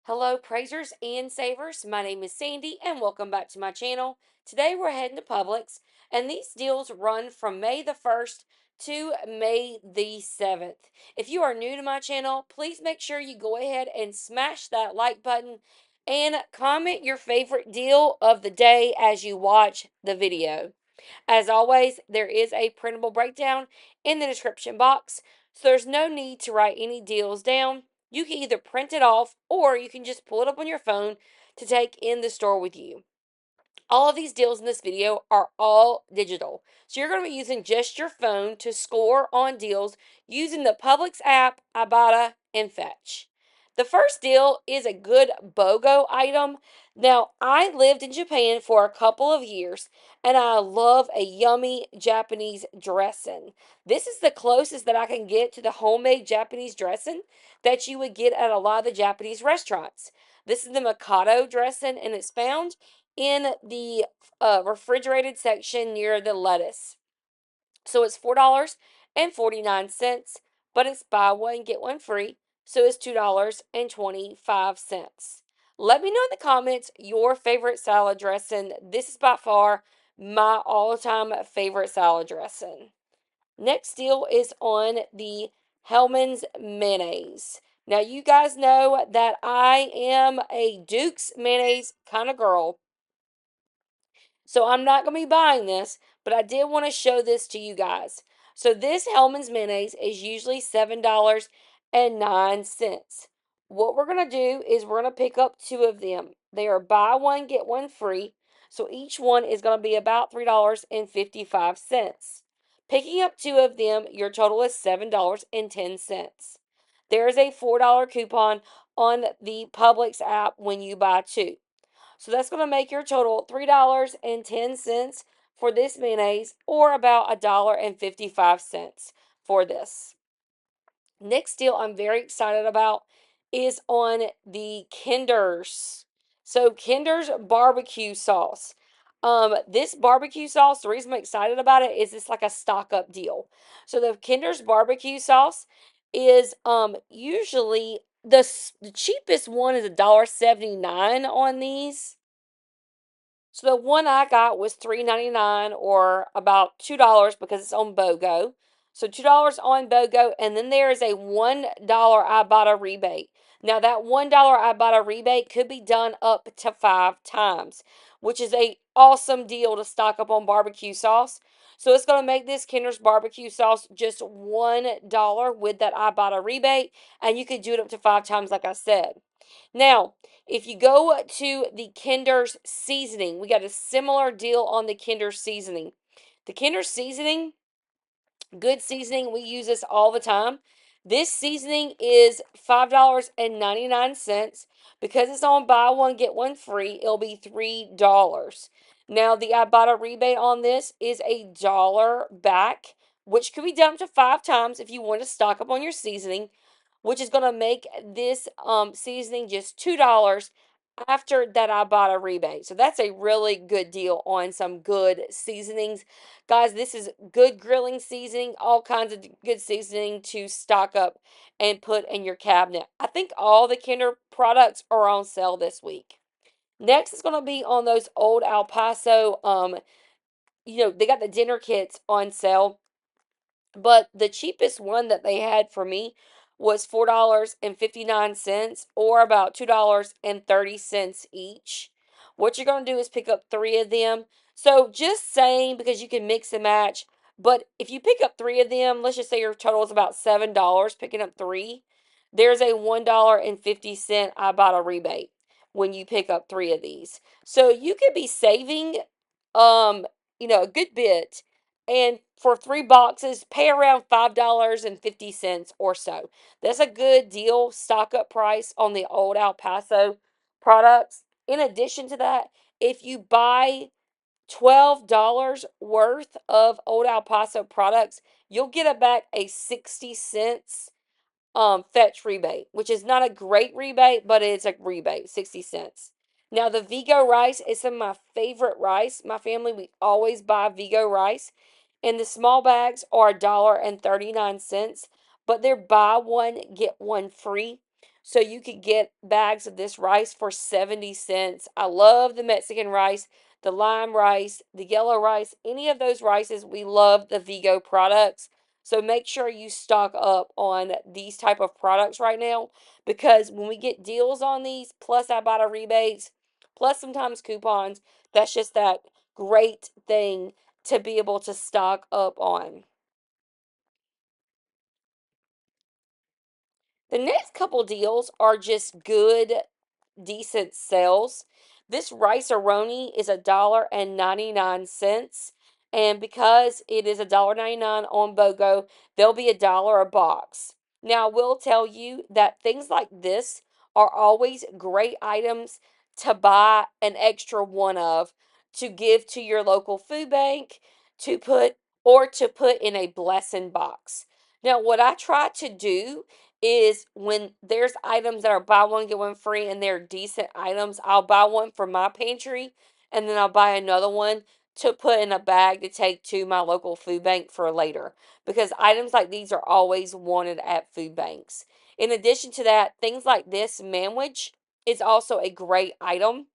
Hello, praisers and savers. My name is Sandy, and welcome back to my channel. Today we're heading to Publix, and these deals run from May the 1st to May the 7th. If you are new to my channel, please make sure you go ahead and smash that like button and comment your favorite deal of the day as you watch the video. As always, there is a printable breakdown in the description box, so there's no need to write any deals down. You can either print it off or you can just pull it up on your phone to take in the store with you. All of these deals in this video are all digital. So you're going to be using just your phone to score on deals using the Publix app, IBOTTA, and Fetch. The first deal is a good BOGO item. Now, I lived in Japan for a couple of years and I love a yummy Japanese dressing. This is the closest that I can get to the homemade Japanese dressing that you would get at a lot of the Japanese restaurants. This is the Mikado dressing and it's found in the refrigerated section near the lettuce. So it's $4.49, but it's buy one, get one free. So it's $2.25. Let me know in the comments your favorite salad dressing. This is by far my all time favorite salad dressing. Next deal is on the Hellman's mayonnaise. Now, you guys know that I am a Duke's mayonnaise kind of girl. So I'm not going to be buying this, but I did want to show this to you guys. So this Hellman's mayonnaise is usually $7.09. What we're going to do is we're going to pick up two of them. They are buy one, get one free. So each one is going to be about $3.55. Picking up two of them, your total is $7.10. There is a $4 coupon on the Publix app when you buy two. So that's going to make your total $3.10 for this mayonnaise, or about $1.55 for this. Next deal I'm very excited about is on the Kinder's. So Kinder's barbecue sauce. This barbecue sauce, the reason I'm excited about it is it's like a stock up deal. So the Kinder's barbecue sauce is usually the cheapest one is $1.79 on these. So the one I got was $3.99 or about $2 because it's on BOGO. So $2 on BOGO, and then there is a $1 Ibotta rebate. Now that $1 Ibotta rebate could be done up to 5 times, which is a awesome deal to stock up on barbecue sauce. So it's going to make this Kinder's barbecue sauce just $1 with that Ibotta rebate, and you could do it up to 5 times, like I said. Now, if you go to the Kinder's seasoning, we got a similar deal on the Kinder's seasoning. The Kinder's seasoning, good seasoning, we use this all the time. This seasoning is $5.99. Because it's on buy one, get one free, it'll be $3. Now, the Ibotta rebate on this is $1 back, which could be done up to 5 times if you want to stock up on your seasoning, which is going to make this seasoning just $2 after that Ibotta rebate. So that's a really good deal on some good seasonings. Guys, this is good grilling seasoning, all kinds of good seasoning to stock up and put in your cabinet. I think all the Kinder products are on sale this week. Next is going to be on those old El Paso, they got the dinner kits on sale. But the cheapest one that they had for me was $4.59 or about $2.30 each. What you're going to do is pick up three of them. So just saying, because you can mix and match, but if you pick up three of them, let's just say your total is about $7 picking up three, there's a $1.50 Ibotta rebate when you pick up three of these. So you could be saving a good bit, and for 3 boxes, pay around $5.50 or so. That's a good deal, stock up price on the old El Paso products. In addition to that, if you buy $12 worth of old El Paso products, you'll get back a 60 cents fetch rebate, which is not a great rebate, but it's a rebate, 60 cents. Now, the Vigo rice is some of my favorite rice. My family, we always buy Vigo rice. And the small bags are $1.39, but they're buy one, get one free. So you could get bags of this rice for 70 cents. I love the Mexican rice, the lime rice, the yellow rice, any of those rices. We love the Vigo products. So make sure you stock up on these type of products right now, because when we get deals on these, plus Ibotta rebates, plus sometimes coupons, that's just that great thing to be able to stock up on. The next couple deals are just good, decent sales. This rice aroni is $1.99. And because it is $1.99 on BOGO, they'll be $1 a box. Now, I will tell you that things like this are always great items to buy an extra one of, to give to your local food bank, to put or to put in a blessing box. Now, what I try to do is when there's items that are buy one get one free and they're decent items, I'll buy one for my pantry and then I'll buy another one to put in a bag to take to my local food bank for later, because items like these are always wanted at food banks. In addition to that, things like this manwich is also a great item.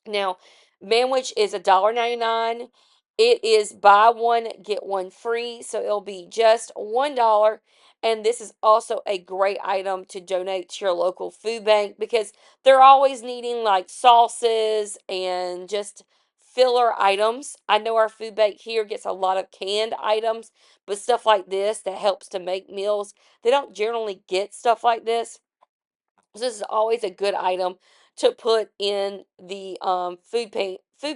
Now, manwich is $1.99. It is buy one, get one free, so it'll be just $1. And this is also a great item to donate to your local food bank, because they're always needing like sauces and just filler items. I know our food bank here gets a lot of canned items, but stuff like this that helps to make meals, they don't generally get stuff like this. So this is always a good item to put in the food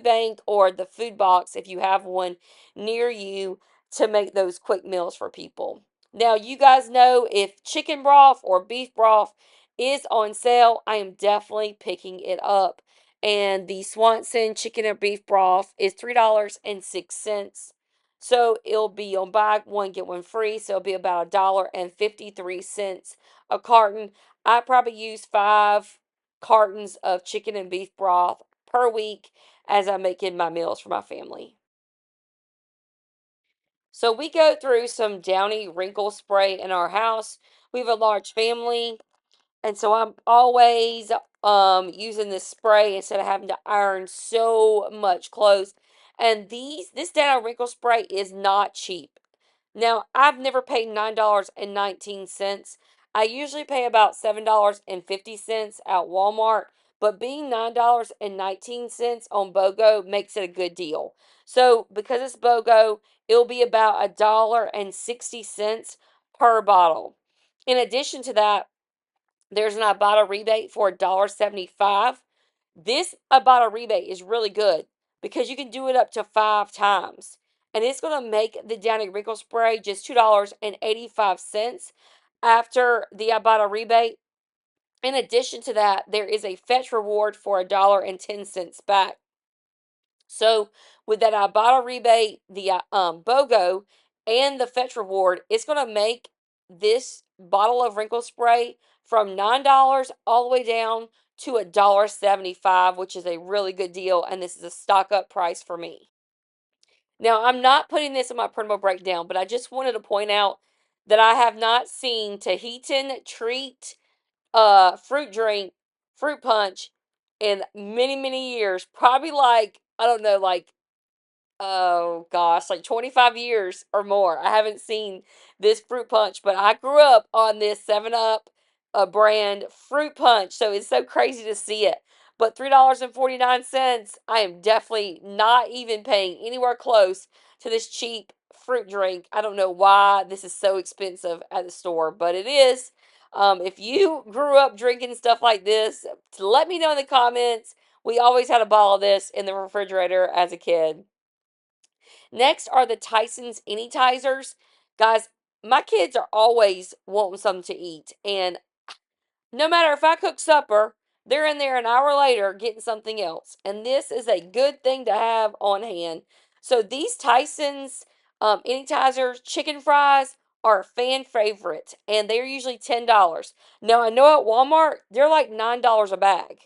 bank or the food box if you have one near you, to make those quick meals for people. Now, you guys know if chicken broth or beef broth is on sale, I am definitely picking it up. And the Swanson chicken or beef broth is $3.06. So it'll be on buy one get one free. So it'll be about $1.53 a carton. I probably use 5 cartons of chicken and beef broth per week as I'm making my meals for my family. So we go through some Downy wrinkle spray in our house. We have a large family, and so I'm always using this spray instead of having to iron so much clothes. And this Downy wrinkle spray is not cheap. Now, I've never paid $9.19. I usually pay about $7.50 at Walmart, but being $9.19 on BOGO makes it a good deal. So, because it's BOGO, it'll be about $1.60 per bottle. In addition to that, there's an Ibotta rebate for $1.75. This Ibotta rebate is really good because you can do it up to 5 times. And it's going to make the Downy Wrinkle Spray just $2.85 after the Ibotta rebate. In addition to that, there is a fetch reward for $1.10 back. So with that Ibotta rebate, the BOGO, and the fetch reward, it's going to make this bottle of wrinkle spray from $9 all the way down to $1.75, which is a really good deal. And this is a stock up price for me. Now, I'm not putting this in my printable breakdown, but I just wanted to point out that I have not seen Tahitian treat fruit drink, fruit punch in many, many years. Probably like, I don't know, like, oh gosh, like 25 years or more. I haven't seen this fruit punch, but I grew up on this 7 Up brand fruit punch, so it's so crazy to see it. But $3.49, I am definitely not even paying anywhere close to this cheap fruit drink. I don't know why this is so expensive at the store, but it is. If you grew up drinking stuff like this, let me know in the comments. We always had a bottle of this in the refrigerator as a kid. Next are the Tyson's Anytizers. Guys, my kids are always wanting something to eat. And no matter if I cook supper, they're in there an hour later getting something else. And this is a good thing to have on hand. So these Tyson's Anytizers chicken fries are a fan favorite. And they're usually $10. Now, I know at Walmart, they're like $9 a bag.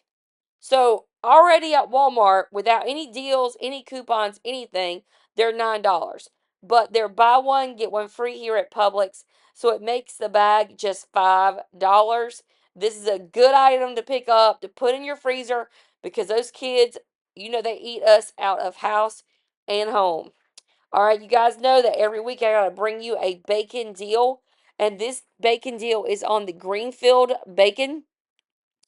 So already at Walmart, without any deals, any coupons, anything, they're $9. But they're buy one, get one free here at Publix. So it makes the bag just $5. This is a good item to pick up, to put in your freezer, because those kids, they eat us out of house and home. All right, you guys know that every week I gotta bring you a bacon deal, and this bacon deal is on the Greenfield bacon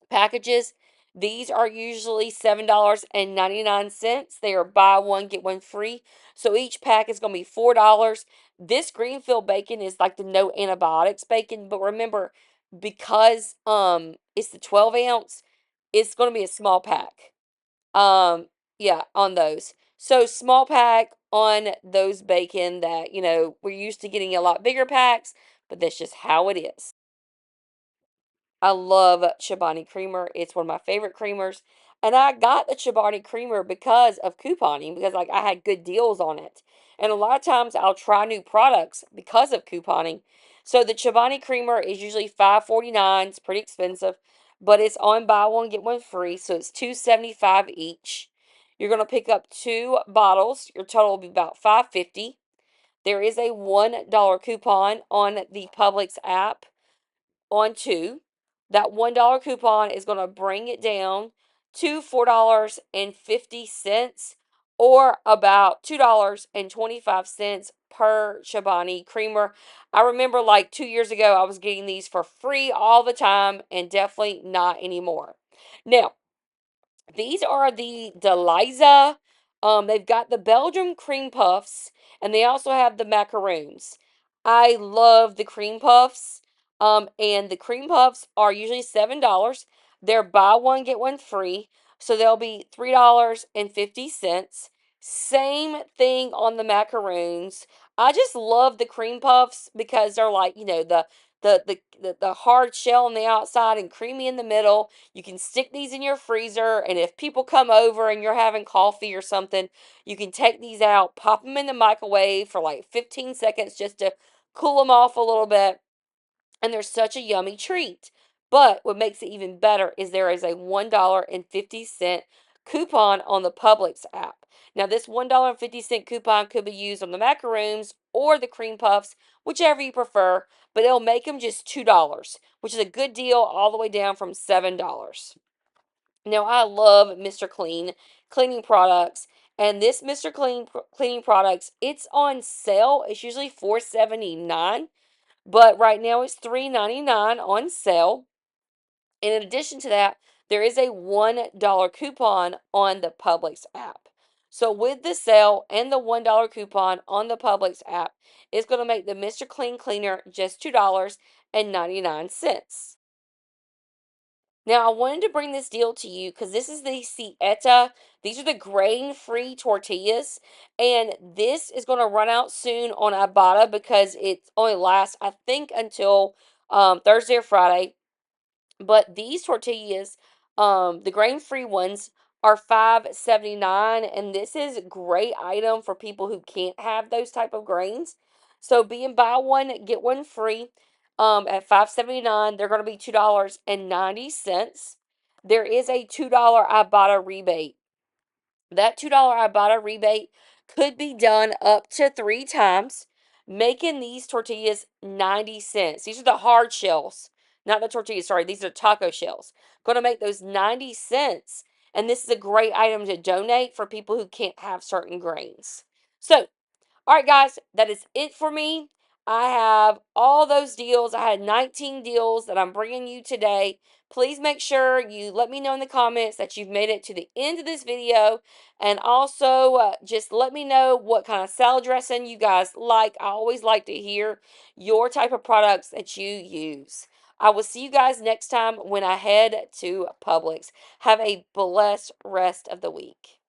packages. These are usually $7.99. They are buy one, get one free. So each pack is going to be $4. This Greenfield bacon is like the no antibiotics bacon, but remember, because it's the 12 ounce, it's going to be a small pack. Um yeah, on those. So small pack on those bacon that, we're used to getting a lot bigger packs, but that's just how it is. I love Chobani Creamer. It's one of my favorite creamers. And I got the Chobani Creamer because of couponing, because like I had good deals on it. And a lot of times I'll try new products because of couponing. So the Chobani Creamer is usually $5.49. It's pretty expensive, but it's on buy one get one free, so it's $2.75 each. You're going to pick up 2 bottles. Your total will be about $5.50. There is a $1 coupon on the Publix app on two. That $1 coupon is going to bring it down to $4.50, or about $2.25 per Chobani creamer. I remember like 2 years ago, I was getting these for free all the time, and definitely not anymore. Now, these are the Deliza. They've got the Belgium cream puffs, and they also have the macaroons. I love the cream puffs. And the cream puffs are usually $7. They're buy one get one free, so they'll be $3.50. Same thing on the macaroons. I just love the cream puffs because they're like, the hard shell on the outside and creamy in the middle. You can stick these in your freezer, and if people come over and you're having coffee or something, you can take these out, pop them in the microwave for like 15 seconds just to cool them off a little bit, and they're such a yummy treat. But what makes it even better is there is a $1.50 coupon on the Publix app. Now, this $1.50 coupon could be used on the macaroons or the cream puffs, whichever you prefer, but it'll make them just $2, which is a good deal all the way down from $7. Now, I love Mr. Clean cleaning products, and this Mr. Clean cleaning products, it's on sale. It's usually $4.79, but right now it's $3.99 on sale. And in addition to that, there is a $1 coupon on the Publix app. So with the sale and the $1 coupon on the Publix app, it's going to make the Mr. Clean cleaner just $2.99. Now, I wanted to bring this deal to you because this is the Sieta. These are the grain-free tortillas, and this is going to run out soon on Ibotta because it only lasts, I think, until Thursday or Friday. But these tortillas, the grain-free ones, are $5.79, and this is a great item for people who can't have those type of grains. So being buy one get one free, at $5.79, they're going to be $2.90. There is a $2 Ibotta rebate. That $2 Ibotta rebate could be done up to 3 times, making these tortillas 90 cents. These are the hard shells, not the tortillas, sorry, these are taco shells. Going to make those 90 cents. And this is a great item to donate for people who can't have certain grains. So, all right, guys, that is it for me. I have all those deals. I had 19 deals that I'm bringing you today. Please make sure you let me know in the comments that you've made it to the end of this video. And also, just let me know what kind of salad dressing you guys like. I always like to hear your type of products that you use. I will see you guys next time when I head to Publix. Have a blessed rest of the week.